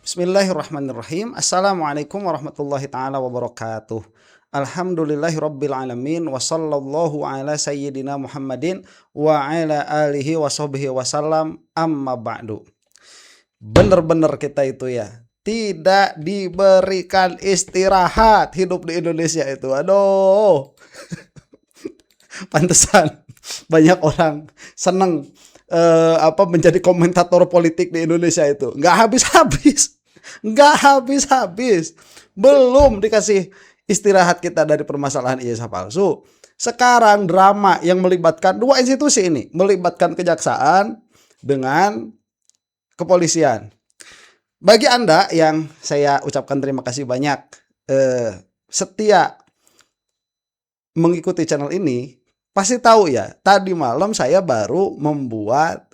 Bismillahirrahmanirrahim. Assalamualaikum warahmatullahi ta'ala wabarakatuh. Alhamdulillahirabbil alamin wa sallallahu ala sayyidina Muhammadin wa ala alihi wa sahbihi wasallam, amma ba'du. Bener-bener kita itu ya tidak diberikan istirahat hidup di Indonesia itu. Aduh. Pantesan banyak orang seneng menjadi komentator politik di Indonesia itu. Nggak habis-habis. Belum dikasih istirahat kita dari permasalahan ijazah palsu. Sekarang drama yang melibatkan dua institusi ini, melibatkan kejaksaan dengan kepolisian. Bagi Anda yang saya ucapkan terima kasih banyak setia mengikuti channel ini, pasti tahu ya, tadi malam saya baru membuat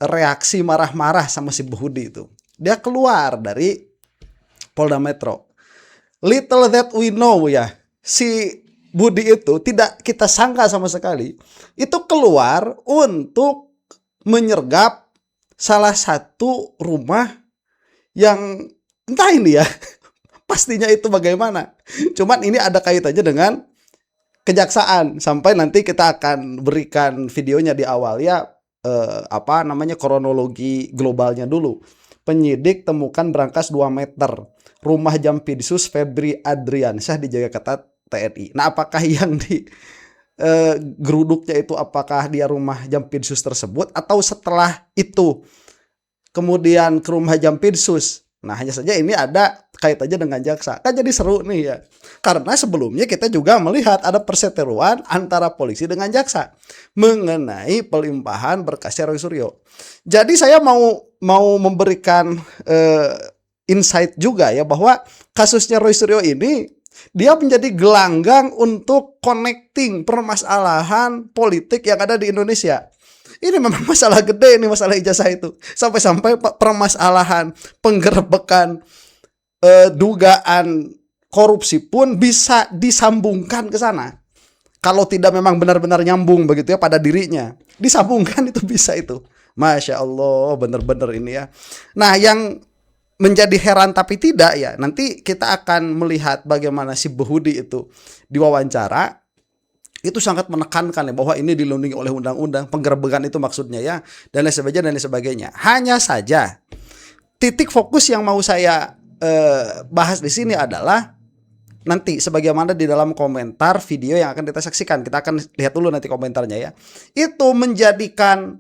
reaksi marah-marah sama si Budi itu. Dia keluar dari Polda Metro. Little that we know ya, si Budi itu tidak kita sangka sama sekali. Itu keluar untuk menyergap salah satu rumah yang entah ini ya, pastinya itu bagaimana. Cuman ini ada kaitannya dengan kejaksaan. Sampai nanti kita akan berikan videonya di awal ya, kronologi globalnya dulu. Penyidik temukan berangkas 2 meter rumah Jampidsus Febri Adriansyah dijaga ketat TNI. Nah, apakah yang di geruduknya itu apakah dia rumah Jampidsus tersebut atau setelah itu kemudian ke rumah Jampidsus? Nah, hanya saja ini ada kaitannya dengan jaksa. Kan jadi seru nih ya. Karena sebelumnya kita juga melihat ada perseteruan antara polisi dengan jaksa mengenai pelimpahan berkasnya Roy Suryo. Jadi saya mau memberikan insight juga ya, bahwa kasusnya Roy Suryo ini dia menjadi gelanggang untuk connecting permasalahan politik yang ada di Indonesia. Ini memang masalah gede, ini masalah ijazah itu. Sampai-sampai permasalahan penggerbekan, dugaan korupsi pun bisa disambungkan ke sana. Kalau tidak memang benar-benar nyambung begitu ya pada dirinya, disambungkan itu bisa itu. Masya Allah, benar-benar ini ya. Nah, yang menjadi heran tapi tidak ya, nanti kita akan melihat bagaimana si Budi itu diwawancara. Itu sangat menekankan ya, bahwa ini dilindungi oleh undang-undang, penggerbekan itu maksudnya ya, dan lain sebagainya. Hanya saja titik fokus yang mau saya bahas di sini adalah nanti sebagaimana di dalam komentar video yang akan kita saksikan. Kita akan lihat dulu nanti komentarnya ya. Itu menjadikan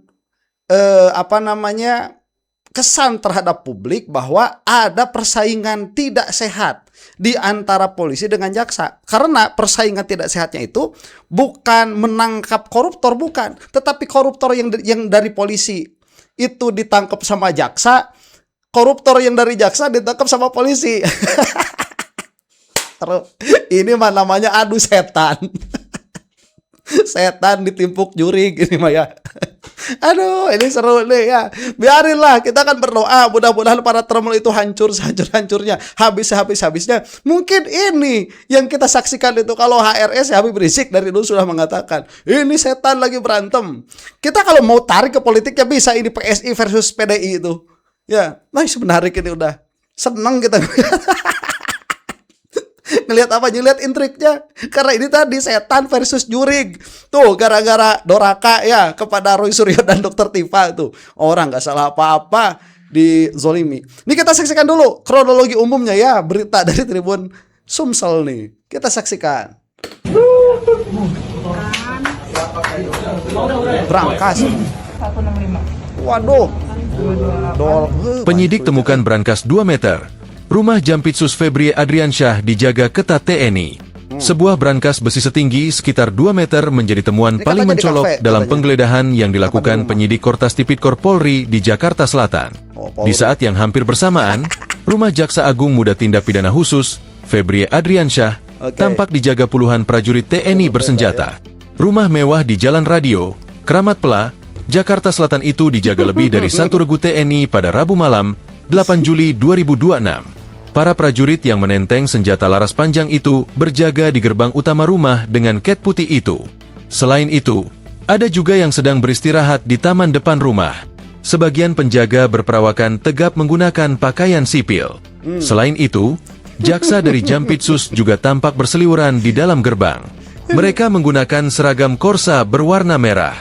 kesan terhadap publik bahwa ada persaingan tidak sehat di antara polisi dengan jaksa. Karena persaingan tidak sehatnya itu bukan menangkap koruptor, bukan, tetapi koruptor yang dari polisi itu ditangkap sama jaksa, koruptor yang dari jaksa ditangkap sama polisi. Terus ini mah namanya adu setan. Setan ditimpuk jurig ini mah ya. Aduh, ini seru nih ya. Biarinlah, kita kan berdoa mudah-mudahan para termal itu hancur sehancur-hancurnya, habisnya. Mungkin ini yang kita saksikan itu. Kalau HRS Habib Rizik dari dulu sudah mengatakan, ini setan lagi berantem. Kita kalau mau tarik ke politiknya bisa, ini PSI versus PDI itu. Ya, nah sebenarnya ini udah seneng kita. Ngelihat intriknya. Karena ini tadi setan versus jurig. Tuh gara-gara Doraka ya kepada Roy Suryo dan Dr. Tifa tuh. Orang gak salah apa-apa dizolimi. Ini kita saksikan dulu kronologi umumnya ya. Berita dari Tribun Sumsel nih. Kita saksikan. Berangkas 165. Waduh. Penyidik temukan berangkas 2 meter. Rumah Jampidsus Febri Adriansyah dijaga ketat TNI. Sebuah brankas besi setinggi sekitar 2 meter menjadi temuan paling mencolok dalam penggeledahan yang dilakukan penyidik Kortas Tipikor Polri di Jakarta Selatan. Di saat yang hampir bersamaan, rumah Jaksa Agung Muda Tindak Pidana Khusus, Febri Adriansyah, tampak dijaga puluhan prajurit TNI bersenjata. Rumah mewah di Jalan Radio, Kramat Pela, Jakarta Selatan itu dijaga lebih dari 1 regu TNI pada Rabu malam, 8 Juli 2026. Para prajurit yang menenteng senjata laras panjang itu berjaga di gerbang utama rumah dengan ket putih itu. Selain itu, ada juga yang sedang beristirahat di taman depan rumah. sebagian penjaga berperawakan tegap menggunakan pakaian sipil. Selain itu, jaksa dari Jampitsus juga tampak berseliweran di dalam gerbang. Mereka menggunakan seragam korsa berwarna merah.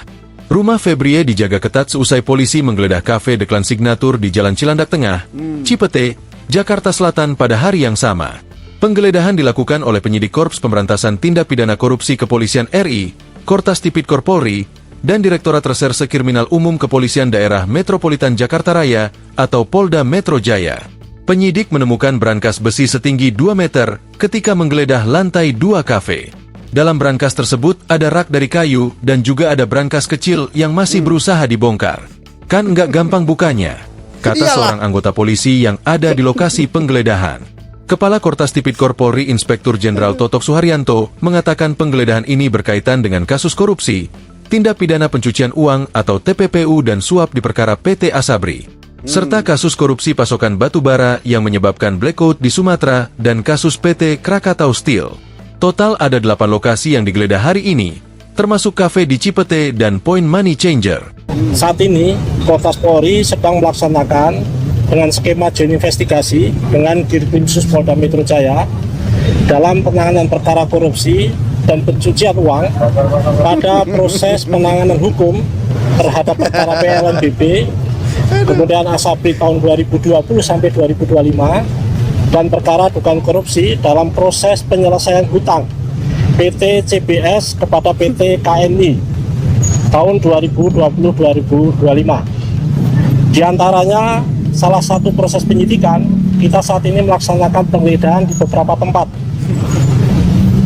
Rumah Febrie dijaga ketat seusai polisi menggeledah kafe Deklan Signatur di Jalan Cilandak Tengah, Cipete, Jakarta Selatan pada hari yang sama. Penggeledahan dilakukan oleh penyidik Korps Pemberantasan Tindak Pidana Korupsi Kepolisian RI, Kortas Tipikor Polri, dan Direktorat Reserse Kriminal Umum Kepolisian Daerah Metropolitan Jakarta Raya atau Polda Metro Jaya. Penyidik menemukan brankas besi setinggi 2 meter ketika menggeledah lantai 2 kafe. Dalam brankas tersebut ada rak dari kayu dan juga ada brankas kecil yang masih berusaha dibongkar. Kan nggak gampang bukanya, kata seorang anggota polisi yang ada di lokasi penggeledahan. Kepala Kortas Tipikor Polri Inspektur Jenderal Totok Suharyanto mengatakan penggeledahan ini berkaitan dengan kasus korupsi, tindak pidana pencucian uang atau TPPU dan suap di perkara PT Asabri, serta kasus korupsi pasokan batu bara yang menyebabkan blackout di Sumatera dan kasus PT Krakatau Steel. Total ada 8 lokasi yang digeledah hari ini, termasuk kafe di Cipete dan Point Money Changer. Saat ini, Kortas Polri sedang melaksanakan dengan skema joint investigasi dengan Dirkrimsus Polda Metro Jaya dalam penanganan perkara korupsi dan pencucian uang pada proses penanganan hukum terhadap perkara PLNBP, kemudian Asabri tahun 2020 sampai 2025, dan perkara dugaan korupsi dalam proses penyelesaian hutang PT CBS kepada PT KNI tahun 2020-2025. Di antaranya, salah satu proses penyidikan, kita saat ini melaksanakan penggeledahan di beberapa tempat.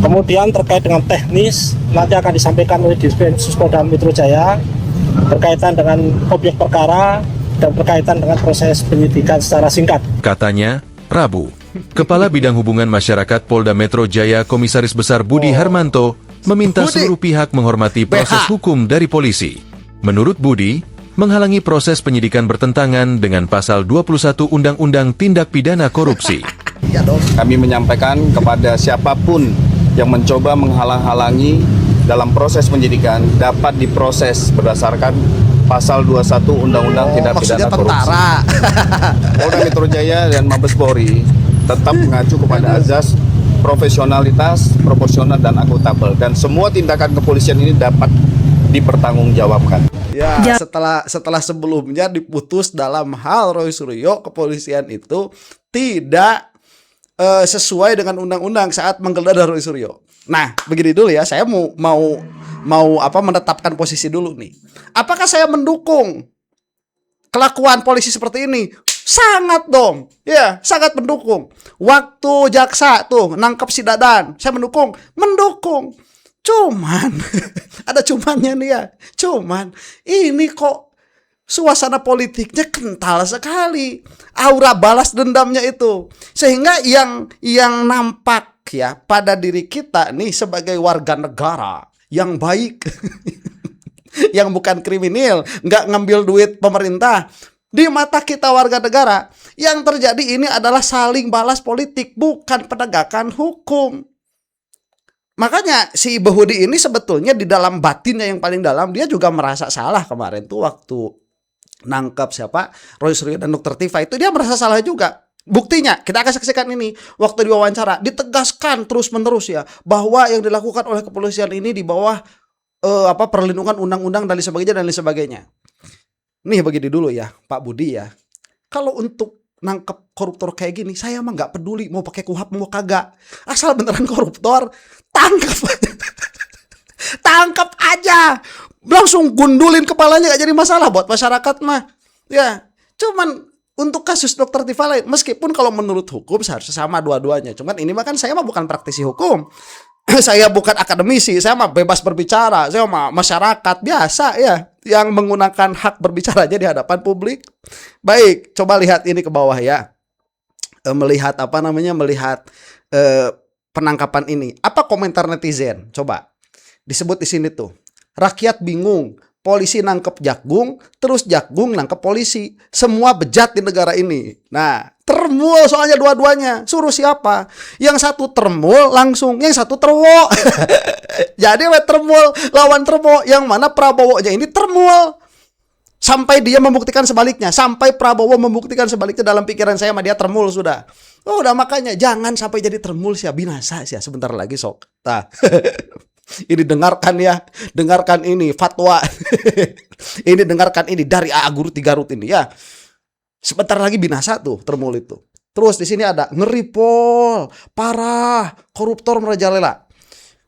Kemudian terkait dengan teknis, nanti akan disampaikan oleh Dirkrimsus Polda Metro Jaya berkaitan dengan objek perkara dan berkaitan dengan proses penyidikan secara singkat. Katanya, Rabu, Kepala Bidang Hubungan Masyarakat Polda Metro Jaya Komisaris Besar Budi Harmanto meminta seluruh pihak menghormati proses hukum dari polisi. Menurut Budi, menghalangi proses penyidikan bertentangan dengan pasal 21 Undang-Undang Tindak Pidana Korupsi. Kami menyampaikan kepada siapapun yang mencoba menghalang-halangi dalam proses penyidikan dapat diproses berdasarkan pasal 21 Undang-Undang Tindak Pidana Korupsi. Polda Metro Jaya dan Mabes Polri tetap mengacu kepada azas profesionalitas, proporsional dan akuntabel, dan semua tindakan kepolisian ini dapat dipertanggungjawabkan. Ya, setelah sebelumnya diputus dalam hal Roy Suryo, kepolisian itu tidak sesuai dengan undang-undang saat menggeledah Roy Suryo. Nah, begini dulu ya, saya mau menetapkan posisi dulu nih. Apakah saya mendukung kelakuan polisi seperti ini? Sangat dong. Ya, sangat mendukung. Waktu jaksa tuh nangkep si Dadan, saya mendukung. Cuman ada cumannya nih ya. Cuman ini kok suasana politiknya kental sekali. Aura balas dendamnya itu. Sehingga yang nampak ya pada diri kita nih sebagai warga negara yang baik, yang bukan kriminal, nggak ngambil duit pemerintah. Di mata kita warga negara, yang terjadi ini adalah saling balas politik, bukan penegakan hukum. Makanya si Behudi ini sebetulnya di dalam batinnya yang paling dalam, dia juga merasa salah kemarin tuh waktu nangkep siapa? Roy Suryo dan Dr. Tifa itu dia merasa salah juga. Buktinya kita akan saksikan ini waktu diwawancara ditegaskan terus-menerus ya bahwa yang dilakukan oleh kepolisian ini di bawah perlindungan undang-undang dan lain sebagainya. Nih begini dulu ya Pak Budi ya. Kalau untuk nangkep koruptor kayak gini, saya mah nggak peduli mau pakai KUHAP mau kagak. Asal beneran koruptor, tangkap. Tangkap aja. Langsung gundulin kepalanya, gak jadi masalah buat masyarakat mah. Ya, cuman untuk kasus Dr. Tifa lain, meskipun kalau menurut hukum seharusnya sama dua-duanya. Cuman ini mah kan saya mah bukan praktisi hukum. Saya bukan akademisi, saya mah bebas berbicara, saya mah masyarakat biasa ya yang menggunakan hak berbicaranya di hadapan publik. Baik, coba lihat ini ke bawah ya. Melihat penangkapan ini. Apa komentar netizen? Coba. Disebut di sini tuh. Rakyat bingung, polisi nangkep Jakgung, terus Jakgung nangkep polisi. Semua bejat di negara ini. Nah, termul soalnya dua-duanya. Suruh siapa? Yang satu termul langsung, yang satu terwo. Jadi termul lawan terwo. Yang mana Prabowo-nya ini termul. Sampai dia membuktikan sebaliknya, sampai Prabowo membuktikan sebaliknya, dalam pikiran saya sama dia termul sudah. Oh, udah makanya jangan sampai jadi termul sih, binasa sih sebentar lagi sok. Tah. Ini dengarkan ya, dengarkan ini fatwa. Ini dengarkan ini dari Guru 3 Garut ini ya. Sebentar lagi binasa tuh termul itu. Terus di sini ada ngeri pol, parah, koruptor merajalela.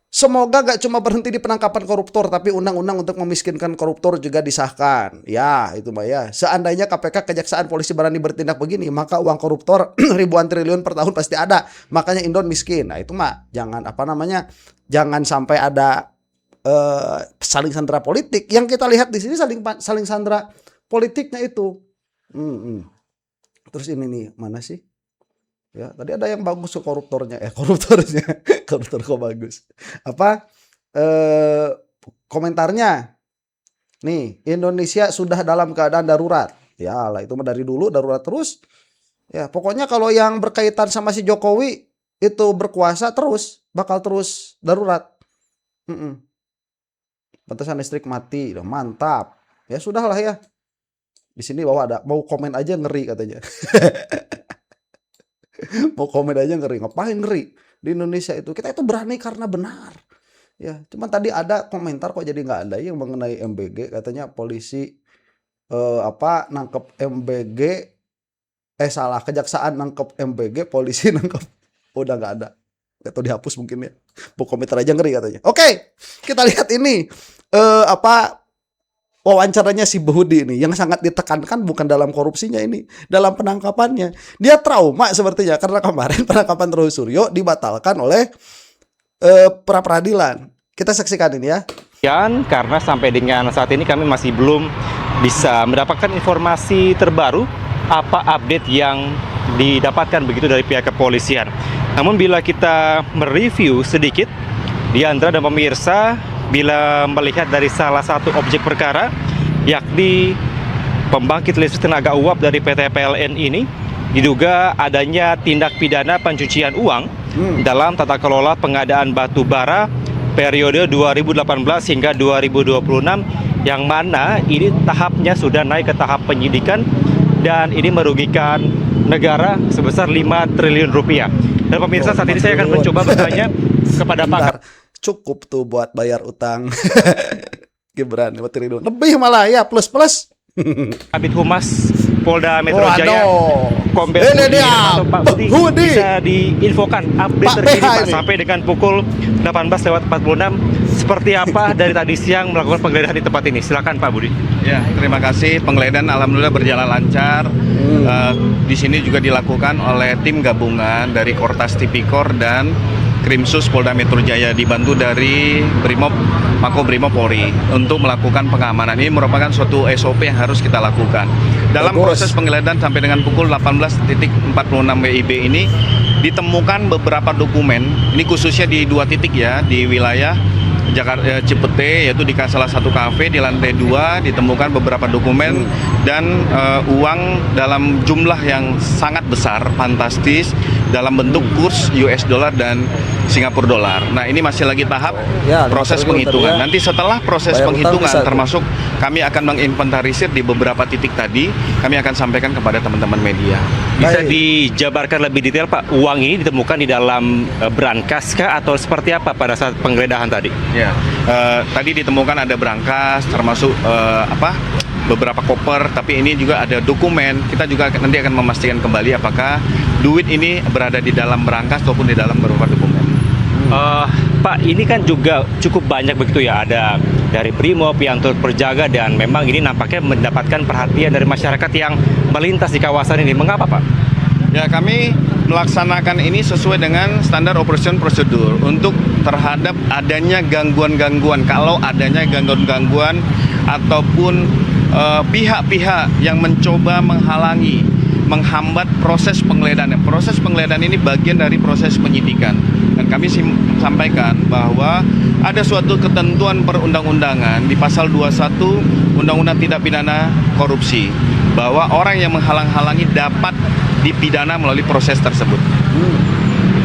Semoga gak cuma berhenti di penangkapan koruptor, tapi undang-undang untuk memiskinkan koruptor juga disahkan. Ya, itu mah ya. Seandainya KPK, Kejaksaan, Polisi berani bertindak begini, maka uang koruptor ribuan triliun per tahun pasti ada. Makanya Indon miskin. Nah, itu mah jangan jangan sampai ada saling sandera politik. Yang kita lihat di sini saling sandera politiknya itu. Terus ini nih, mana sih? Ya, tadi ada yang bagus ke koruptornya. Koruptor kok bagus. Apa? Komentarnya. Nih, Indonesia sudah dalam keadaan darurat. Ya lah, itu mah dari dulu darurat terus. Ya, pokoknya kalau yang berkaitan sama si Jokowi itu berkuasa terus, bakal terus darurat. Batasan listrik mati, mantap. Ya sudahlah ya. Di sini bawah ada mau komen aja ngeri katanya. Mau komen aja ngeri, ngapain ngeri? Di Indonesia itu kita itu berani karena benar. Ya, cuman tadi ada komentar kok jadi nggak ada yang mengenai MBG, katanya polisi nangkep MBG, kejaksaan nangkep MBG, polisi nangkep, udah nggak ada. Atau dihapus mungkin ya. Mau komentar aja ngeri katanya. Oke, kita lihat ini wawancaranya si Budi ini yang sangat ditekankan bukan dalam korupsinya ini, dalam penangkapannya. Dia trauma sepertinya karena kemarin penangkapan Roy Suryo dibatalkan oleh pra peradilan. Kita saksikan ini ya. Karena sampai dengan saat ini kami masih belum bisa mendapatkan informasi terbaru apa update yang didapatkan begitu dari pihak kepolisian. Namun bila kita mereview sedikit, Diandra dan pemirsa, bila melihat dari salah satu objek perkara, yakni pembangkit listrik tenaga uap dari PT PLN ini, diduga adanya tindak pidana pencucian uang dalam tata kelola pengadaan batu bara periode 2018 hingga 2026, yang mana ini tahapnya sudah naik ke tahap penyidikan dan ini merugikan negara sebesar 5 triliun rupiah. Dan pemirsa, saat ini saya akan mencoba bertanya kepada pakar. Cukup tuh buat bayar utang. Gibran 5 triliun. Lebih malah ya, plus. Kabid Humas Polda Metro Jaya, Kombes Pak Budi, bisa diinfokan update terkini Pak sampai dengan pukul 18:46 seperti apa dari tadi siang melakukan penggeledahan di tempat ini. Silakan Pak Budi. Ya, terima kasih. Penggeledahan alhamdulillah berjalan lancar. Di sini juga dilakukan oleh tim gabungan dari Kortas Tipikor dan Krimsus Polda Metro Jaya dibantu dari Makobrimob Polri untuk melakukan pengamanan. Ini merupakan suatu SOP yang harus kita lakukan. Dalam proses penggeledahan sampai dengan pukul 18.46 WIB ini ditemukan beberapa dokumen. Ini khususnya di 2 titik ya, di wilayah Jakarta Cipete, yaitu di salah satu kafe di lantai 2 ditemukan beberapa dokumen dan uang dalam jumlah yang sangat besar, fantastis, dalam bentuk kurs US dollar dan Singapura dolar. Nah, ini masih lagi tahap proses penghitungan. Nanti setelah proses penghitungan, termasuk kami akan menginventarisir di beberapa titik tadi, kami akan sampaikan kepada teman-teman media. Bisa dijabarkan lebih detail Pak, uang ini ditemukan di dalam brankas kah atau seperti apa pada saat penggeledahan tadi? Ya, tadi ditemukan ada brankas, termasuk beberapa koper, tapi ini juga ada dokumen. Kita juga nanti akan memastikan kembali apakah duit ini berada di dalam brankas ataupun di dalam beberapa dokumen. Pak, ini kan juga cukup banyak begitu ya, ada dari Brimob yang turut berjaga dan memang ini nampaknya mendapatkan perhatian dari masyarakat yang melintas di kawasan ini. Mengapa Pak? Ya, kami melaksanakan ini sesuai dengan standar operation prosedur untuk terhadap adanya gangguan-gangguan. Kalau adanya gangguan-gangguan ataupun pihak-pihak yang mencoba menghalangi, menghambat proses penggeledahan. Proses penggeledahan ini bagian dari proses penyidikan. Dan kami sampaikan bahwa ada suatu ketentuan perundang-undangan di pasal 21 Undang-Undang Tindak Pidana Korupsi, bahwa orang yang menghalang-halangi dapat dipidana melalui proses tersebut.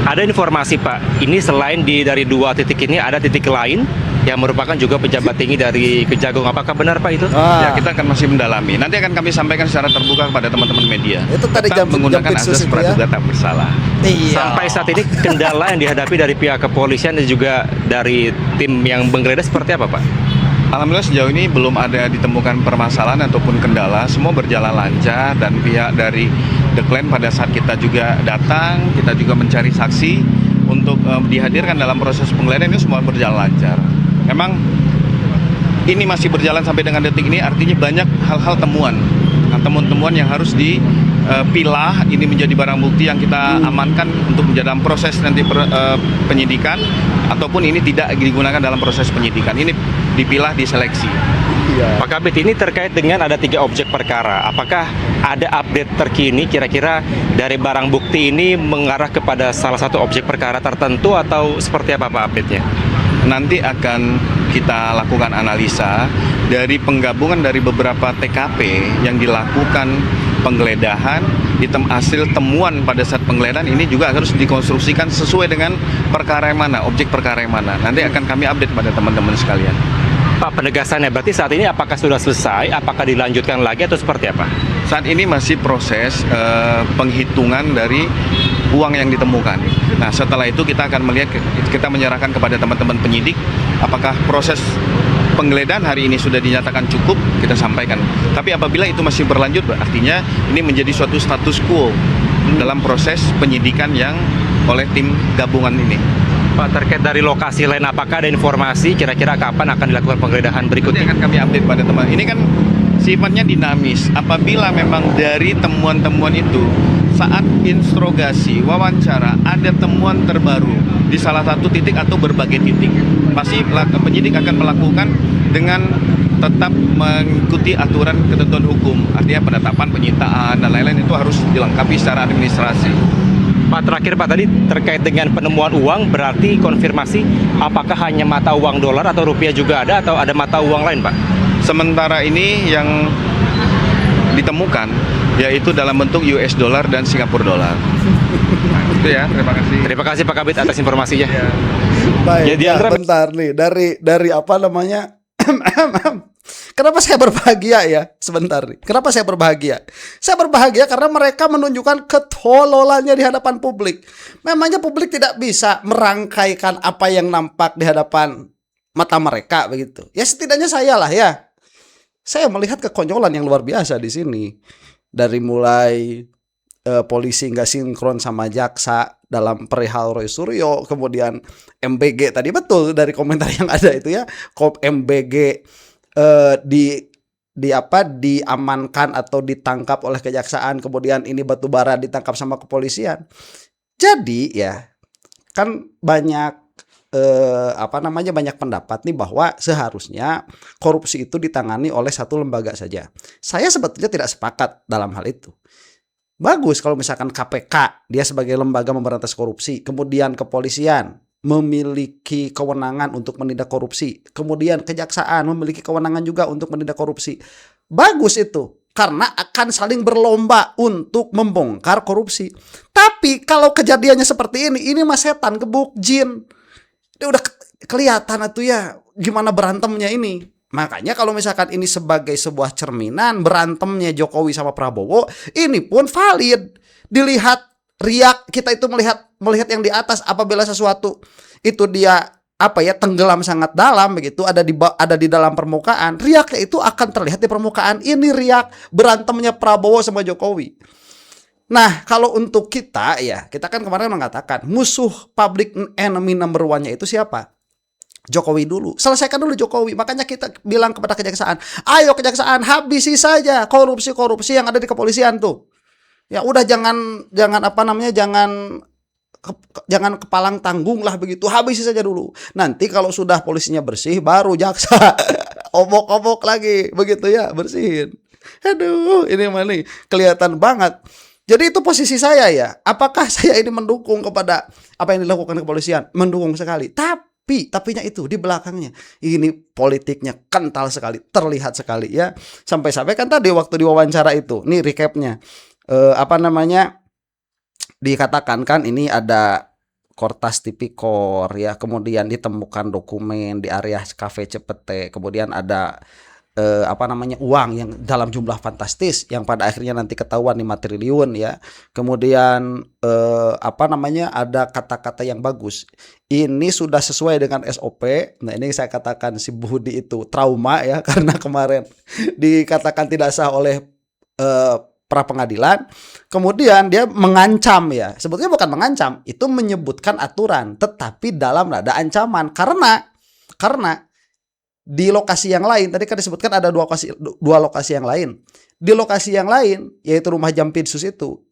Ada informasi Pak, ini selain dari 2 titik ini ada titik lain yang merupakan juga pejabat tinggi dari Kejagung. Apakah benar Pak itu? Ya, kita akan masih mendalami. Nanti akan kami sampaikan secara terbuka kepada teman-teman media. Itu tadi Tetap menggunakan Jampitsus azas itu praduga ya. tak bersalah. Iya. Sampai saat ini kendala yang dihadapi dari pihak kepolisian dan juga dari tim yang menggeledah seperti apa Pak? Alhamdulillah sejauh ini belum ada ditemukan permasalahan ataupun kendala, semua berjalan lancar dan pihak dari The Clan pada saat kita juga datang, kita juga mencari saksi untuk dihadirkan dalam proses penggeledahan ini semua berjalan lancar. Memang ini masih berjalan sampai dengan detik ini, artinya banyak hal-hal temuan. Nah, temuan-temuan yang harus dipilah, ini menjadi barang bukti yang kita amankan untuk menjadi dalam proses nanti penyidikan, ataupun ini tidak digunakan dalam proses penyidikan. Ini dipilah, diseleksi. Pak Kabit, ini terkait dengan ada 3 objek perkara. Apakah ada update terkini kira-kira dari barang bukti ini mengarah kepada salah satu objek perkara tertentu atau seperti apa Pak update-nya? Nanti akan kita lakukan analisa dari penggabungan dari beberapa TKP yang dilakukan penggeledahan, hasil temuan pada saat penggeledahan ini juga harus dikonstruksikan sesuai dengan perkara yang mana, objek perkara yang mana. Nanti akan kami update pada teman-teman sekalian. Pak, penegasannya berarti saat ini apakah sudah selesai, apakah dilanjutkan lagi atau seperti apa? Saat ini masih proses penghitungan dari uang yang ditemukan. Nah, setelah itu kita akan melihat, kita menyerahkan kepada teman-teman penyidik apakah proses penggeledahan hari ini sudah dinyatakan cukup, kita sampaikan. Tapi apabila itu masih berlanjut, artinya ini menjadi suatu status quo dalam proses penyidikan yang oleh tim gabungan ini. Pak, terkait dari lokasi lain, apakah ada informasi kira-kira kapan akan dilakukan penggeledahan Ini berikutnya? akan kami update pada teman. Ini kan sifatnya dinamis. Apabila memang dari temuan-temuan itu saat interogasi, wawancara, ada temuan terbaru di salah satu titik atau berbagai titik, pasti penyidik akan melakukan dengan tetap mengikuti aturan ketentuan hukum. Artinya penetapan, penyitaan, dan lain-lain itu harus dilengkapi secara administrasi. Pak, terakhir Pak, tadi terkait dengan penemuan uang, berarti konfirmasi apakah hanya mata uang dolar atau rupiah juga ada atau ada mata uang lain Pak? Sementara ini yang ditemukan yaitu dalam bentuk US dollar dan Singapura dollar. Itu ya, terima kasih. Terima kasih Pak Kabit atas informasinya. Baik, Jadi ya, Andra- bentar nih dari apa namanya? Kenapa saya berbahagia ya? Sebentar nih. Kenapa saya berbahagia? Saya berbahagia karena mereka menunjukkan ketololannya di hadapan publik. Memangnya publik tidak bisa merangkaikan apa yang nampak di hadapan mata mereka begitu. Ya setidaknya saya lah ya. Saya melihat kekonyolan yang luar biasa di sini. Dari mulai polisi nggak sinkron sama jaksa dalam perihal Roy Suryo, kemudian MBG tadi betul dari komentar yang ada itu ya, MBG diamankan atau ditangkap oleh kejaksaan, kemudian ini batubara ditangkap sama kepolisian. Jadi ya kan banyak banyak pendapat nih bahwa seharusnya korupsi itu ditangani oleh satu lembaga saja. Saya sebetulnya tidak sepakat dalam hal itu. Bagus kalau misalkan KPK dia sebagai lembaga memberantas korupsi, kemudian kepolisian memiliki kewenangan untuk menindak korupsi, kemudian kejaksaan memiliki kewenangan juga untuk menindak korupsi. Bagus itu, karena akan saling berlomba untuk membongkar korupsi. Tapi kalau kejadiannya seperti ini mah setan gebuk jin. Dia udah kelihatan tuh ya gimana berantemnya ini. Makanya kalau misalkan ini sebagai sebuah cerminan berantemnya Jokowi sama Prabowo, ini pun valid. Dilihat riak, kita itu melihat yang di atas. Apabila sesuatu itu dia tenggelam sangat dalam begitu, ada di dalam permukaan, riaknya itu akan terlihat di permukaan. Ini riak berantemnya Prabowo sama Jokowi. Nah, kalau untuk kita kan kemarin mengatakan musuh public enemy number one-nya itu siapa? Jokowi dulu. Selesaikan dulu Jokowi. Makanya kita bilang kepada kejaksaan, ayo kejaksaan habisi saja korupsi-korupsi yang ada di kepolisian tuh. Ya udah jangan kepalang tanggung lah begitu. Habisi saja dulu. Nanti kalau sudah polisinya bersih baru jaksa obok-obok lagi begitu ya, bersihin. Aduh, ini mana nih kelihatan banget. Jadi itu posisi saya ya. Apakah saya ini mendukung kepada apa yang dilakukan kepolisian? Mendukung sekali. Tapinya itu di belakangnya. Ini politiknya kental sekali, terlihat sekali ya. Sampai-sampai kan tadi waktu diwawancara itu, nih recapnya. Dikatakan kan ini ada Kortas Tipikor ya, kemudian ditemukan dokumen di area Cafe Cepete, kemudian ada uang yang dalam jumlah fantastis yang pada akhirnya nanti ketahuan 5 triliun ya. Kemudian ada kata-kata yang bagus. Ini sudah sesuai dengan SOP. Nah, ini saya katakan si Budi itu trauma ya karena kemarin dikatakan tidak sah oleh pra pengadilan. Kemudian dia mengancam ya. Sebetulnya bukan mengancam, itu menyebutkan aturan, tetapi dalam nada ancaman karena di lokasi yang lain, tadi kan disebutkan ada dua lokasi yang lain. Di lokasi yang lain, yaitu rumah Jampitsus itu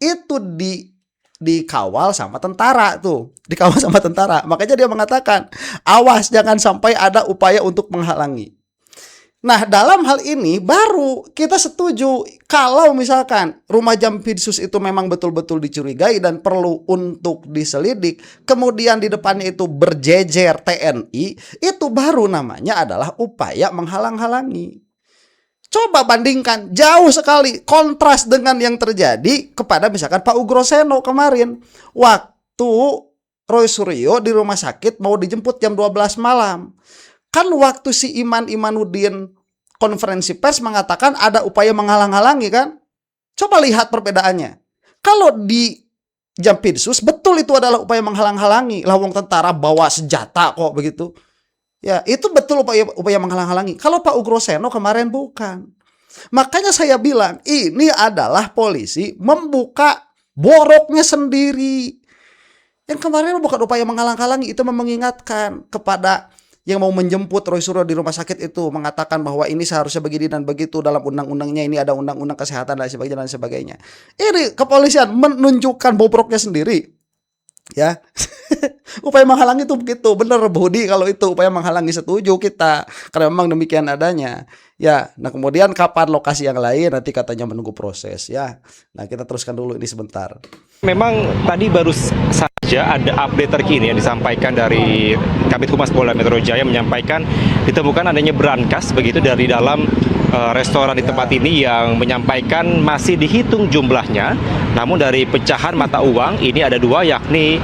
dikawal sama tentara tuh. Dikawal sama tentara. Makanya dia mengatakan, awas jangan sampai ada upaya untuk menghalangi. Nah, dalam hal ini baru kita setuju kalau misalkan rumah Jampitsus itu memang betul-betul dicurigai dan perlu untuk diselidik, kemudian di depannya itu berjejer TNI, itu baru namanya adalah upaya menghalang-halangi. Coba bandingkan, jauh sekali kontras dengan yang terjadi kepada misalkan Pak Ugroseno kemarin. Waktu Roy Suryo di rumah sakit mau dijemput jam 12 malam. Kan waktu si Imanuddin konferensi pers mengatakan ada upaya menghalang-halangi kan? Coba lihat perbedaannya. Kalau di Jampitsus betul itu adalah upaya menghalang-halangi. Lawang tentara bawa senjata kok begitu. Ya, itu betul upaya menghalang-halangi. Kalau Pak Ugroseno kemarin bukan. Makanya saya bilang ini adalah polisi membuka boroknya sendiri. Yang kemarin bukan upaya menghalang-halangi, itu mengingatkan kepada yang mau menjemput Roy Suryo di rumah sakit itu, mengatakan bahwa ini seharusnya begini dan begitu, dalam undang-undangnya ini ada undang-undang kesehatan dan sebagainya. Ini kepolisian menunjukkan bobroknya sendiri. Ya. Upaya menghalangi itu begitu. Benar Budi, kalau itu upaya menghalangi setuju kita. Karena memang demikian adanya. Ya, nah kemudian kapan lokasi yang lain nanti katanya menunggu proses ya. Nah, kita teruskan dulu ini sebentar. Memang tadi baru saja ada update terkini yang disampaikan dari Kabid Humas Polda Metro Jaya, menyampaikan ditemukan adanya brankas begitu dari dalam restoran di tempat ini, yang menyampaikan masih dihitung jumlahnya. Namun dari pecahan mata uang ini ada dua, yakni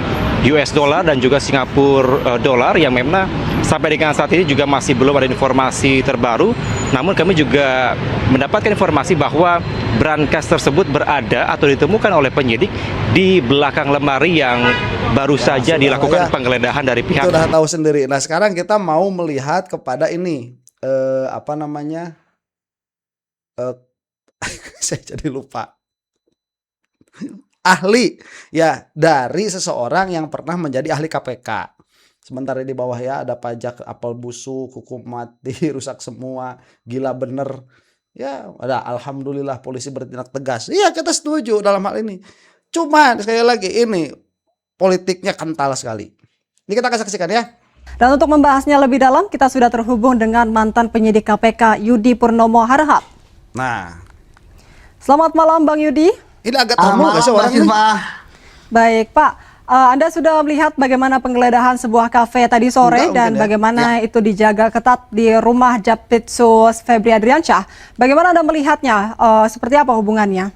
US dollar dan juga Singapura dolar, yang memang sampai dengan saat ini juga masih belum ada informasi terbaru. Namun kami juga mendapatkan informasi bahwa brankas tersebut berada atau ditemukan oleh penyidik di belakang lemari yang baru saja dilakukan penggeledahan dari pihak. Itu udah tahu sendiri. Nah, sekarang kita mau melihat kepada ini saya jadi lupa. Ahli ya, dari seseorang yang pernah menjadi ahli KPK. Sementara di bawah ya ada pajak, apel busuk, hukum mati, rusak semua, gila bener. Ya, ada alhamdulillah polisi bertindak tegas. Iya, kita setuju dalam hal ini. Cuma sekali lagi ini politiknya kental sekali. Ini kita akan saksikan ya. Dan untuk membahasnya lebih dalam, kita sudah terhubung dengan mantan penyidik KPK Yudi Purnomo Harahap. Nah, selamat malam Bang Yudi. Ini agak termul gak sih orangnya? Baik Pak, Anda sudah melihat bagaimana penggeledahan sebuah kafe tadi sore dan bagaimana itu dijaga ketat di rumah Jampitsus Febri Adriansyah. Bagaimana Anda melihatnya? Seperti apa hubungannya?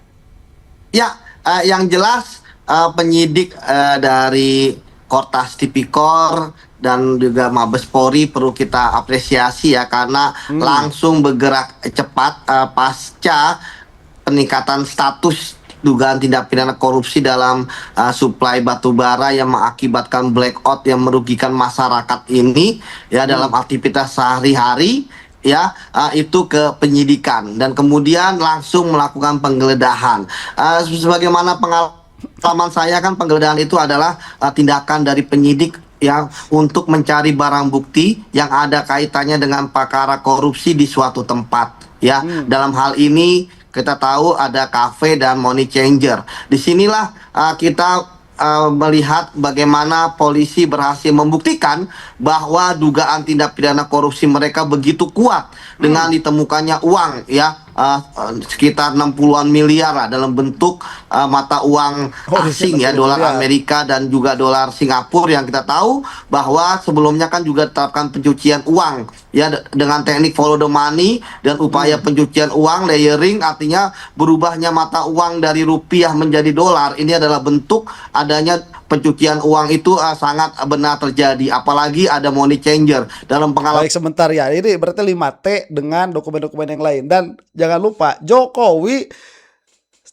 Ya, yang jelas penyidik dari Kortas Tipikor dan juga Mabes Polri perlu kita apresiasi ya, karena langsung bergerak cepat pasca peningkatan status dugaan tindak pidana korupsi dalam suplai batubara yang mengakibatkan blackout yang merugikan masyarakat ini ya dalam aktivitas sehari-hari ya, itu ke penyidikan dan kemudian langsung melakukan penggeledahan. Sebagaimana pengalaman saya kan, penggeledahan itu adalah tindakan dari penyidik yang untuk mencari barang bukti yang ada kaitannya dengan perkara korupsi di suatu tempat ya. Dalam hal ini kita tahu ada kafe dan money changer. Disinilah kita melihat bagaimana polisi berhasil membuktikan bahwa dugaan tindak pidana korupsi mereka begitu kuat dengan ditemukannya uang ya sekitar 60-an miliar lah dalam bentuk mata uang asing ya, dolar Amerika dan juga dolar Singapura, yang kita tahu bahwa sebelumnya kan juga terapkan pencucian uang ya dengan teknik follow the money dan upaya pencucian uang layering, artinya berubahnya mata uang dari rupiah menjadi dolar. Ini adalah bentuk adanya pencucian uang itu sangat benar terjadi, apalagi ada money changer dalam pengalaman. Baik, sebentar ya, ini berarti 5T dengan dokumen-dokumen yang lain. Dan jangan lupa Jokowi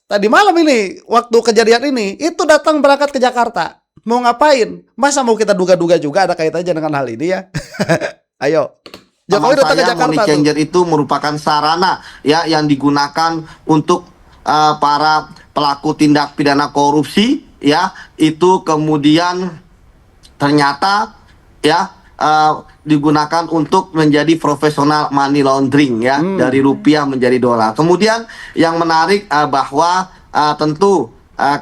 tadi malam ini waktu kejadian ini itu datang berangkat ke Jakarta. Mau ngapain? Masa mau kita duga-duga juga ada kaitannya dengan hal ini ya? Ayo. Jokowi datang ke Jakarta. Money changer itu merupakan sarana ya yang digunakan untuk para pelaku tindak pidana korupsi ya, itu kemudian ternyata ya digunakan untuk menjadi profesional money laundering ya, dari rupiah menjadi dolar. Kemudian yang menarik bahwa tentu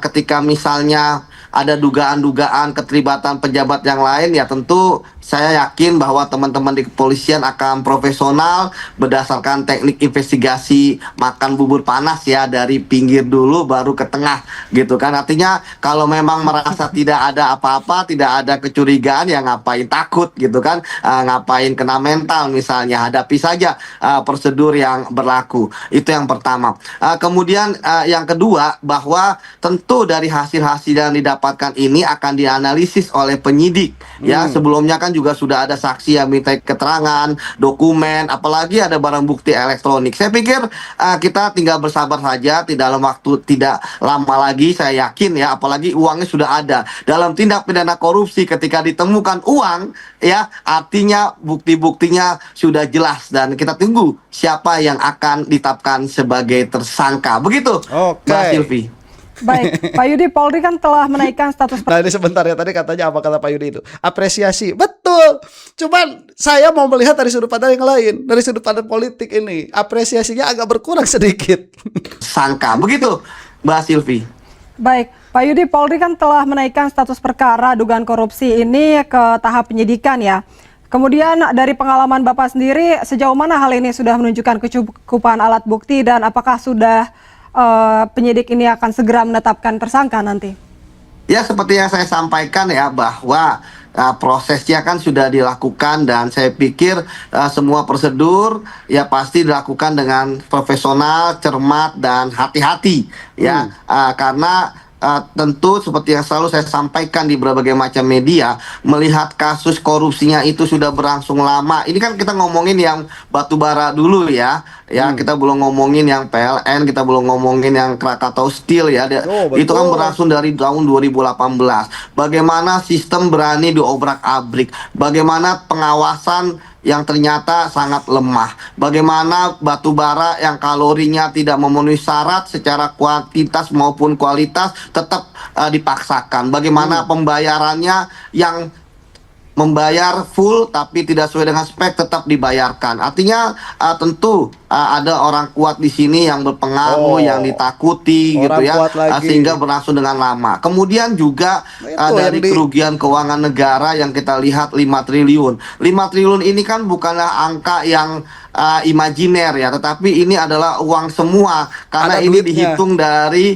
ketika misalnya ada dugaan-dugaan keterlibatan pejabat yang lain, ya tentu saya yakin bahwa teman-teman di kepolisian akan profesional berdasarkan teknik investigasi makan bubur panas ya, dari pinggir dulu baru ke tengah gitu kan. Artinya kalau memang merasa tidak ada apa-apa, tidak ada kecurigaan, ya ngapain takut gitu kan, ngapain kena mental misalnya, hadapi saja prosedur yang berlaku. Itu yang pertama. Kemudian yang kedua, bahwa tentu dari hasil-hasil yang didapatkan ini akan dianalisis oleh penyidik ya. Sebelumnya kan juga sudah ada saksi yang minta keterangan, dokumen, apalagi ada barang bukti elektronik. Saya pikir kita tinggal bersabar saja, dalam waktu tidak lama lagi saya yakin ya, apalagi uangnya sudah ada. Dalam tindak pidana korupsi ketika ditemukan uang ya, artinya bukti-buktinya sudah jelas dan kita tunggu siapa yang akan ditetapkan sebagai tersangka. Begitu, Mbak Silvi. Baik, Pak Yudi, Polri kan telah menaikkan status. Nah ini sebentar ya, tadi katanya apa kata Pak Yudi itu? Apresiasi, betul. Cuman saya mau melihat dari sudut pandang yang lain, dari sudut pandang politik ini. Apresiasinya agak berkurang sedikit. Sangka, begitu Mbak Silvi. Baik, Pak Yudi, Polri kan telah menaikkan status perkara dugaan korupsi ini ke tahap penyidikan ya. Kemudian dari pengalaman Bapak sendiri, sejauh mana hal ini sudah menunjukkan kecukupan alat bukti dan apakah sudah penyidik ini akan segera menetapkan tersangka nanti? Ya, seperti yang saya sampaikan ya, bahwa prosesnya kan sudah dilakukan dan saya pikir semua prosedur ya pasti dilakukan dengan profesional, cermat dan hati-hati ya, karena tentu seperti yang selalu saya sampaikan di berbagai macam media, melihat kasus korupsinya itu sudah berlangsung lama. Ini kan kita ngomongin yang batubara dulu ya, kita belum ngomongin yang PLN, kita belum ngomongin yang Krakatau Steel ya. Itu kan berlangsung dari tahun 2018. Bagaimana sistem berani diobrak-abrik, bagaimana pengawasan yang ternyata sangat lemah, bagaimana batubara yang kalorinya tidak memenuhi syarat secara kuantitas maupun kualitas tetap dipaksakan, bagaimana pembayarannya yang membayar full tapi tidak sesuai dengan spek tetap dibayarkan. Artinya tentu ada orang kuat di sini yang berpengaruh, yang ditakuti gitu ya, sehingga berlangsung dengan lama. Kemudian juga dari kerugian keuangan negara yang kita lihat 5 triliun. 5 triliun ini kan bukanlah angka yang imajiner ya, tetapi ini adalah uang semua karena ini dihitung dari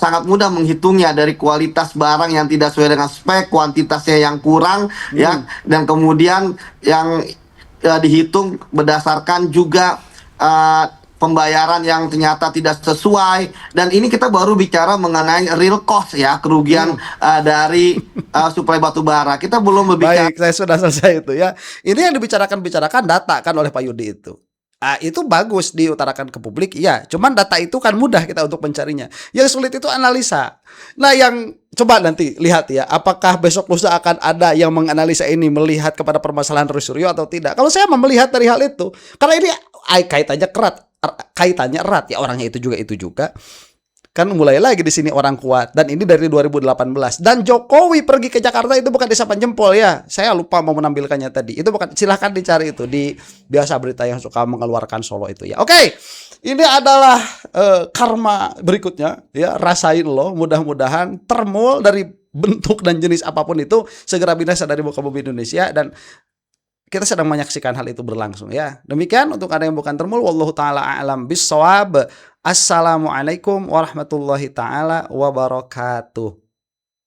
sangat mudah menghitungnya dari kualitas barang yang tidak sesuai dengan spek, kuantitasnya yang kurang ya, dan kemudian yang dihitung berdasarkan juga pembayaran yang ternyata tidak sesuai. Dan ini kita baru bicara mengenai real cost ya, kerugian dari suplai batu bara. Kita belum berbicara. Baik, saya sudah selesai itu ya. Ini yang dibicarakan data kan oleh Pak Yudi itu. Itu bagus diutarakan ke publik, iya. Cuman data itu kan mudah kita untuk mencarinya. Yang sulit itu analisa. Nah, yang coba nanti lihat ya, apakah besok lusa akan ada yang menganalisa ini, melihat kepada permasalahan Roy Suryo atau tidak. Kalau saya melihat dari hal itu, karena ini kaitannya erat ya, orangnya itu juga. Kan mulai lagi di sini orang kuat, dan ini dari 2018. Dan Jokowi pergi ke Jakarta itu bukan disapan jempol ya. Saya lupa mau menampilkannya tadi. Itu bukan, silahkan dicari itu di biasa berita yang suka mengeluarkan Solo itu ya. Oke. Ini adalah karma berikutnya ya. Rasain loh, mudah-mudahan termul dari bentuk dan jenis apapun itu segera binasa dari muka bumi Indonesia. Dan kita sedang menyaksikan hal itu berlangsung ya. Demikian untuk Anda yang bukan termul, wallahu taala a'lam bissawab. Assalamualaikum warahmatullahi taala wabarakatuh.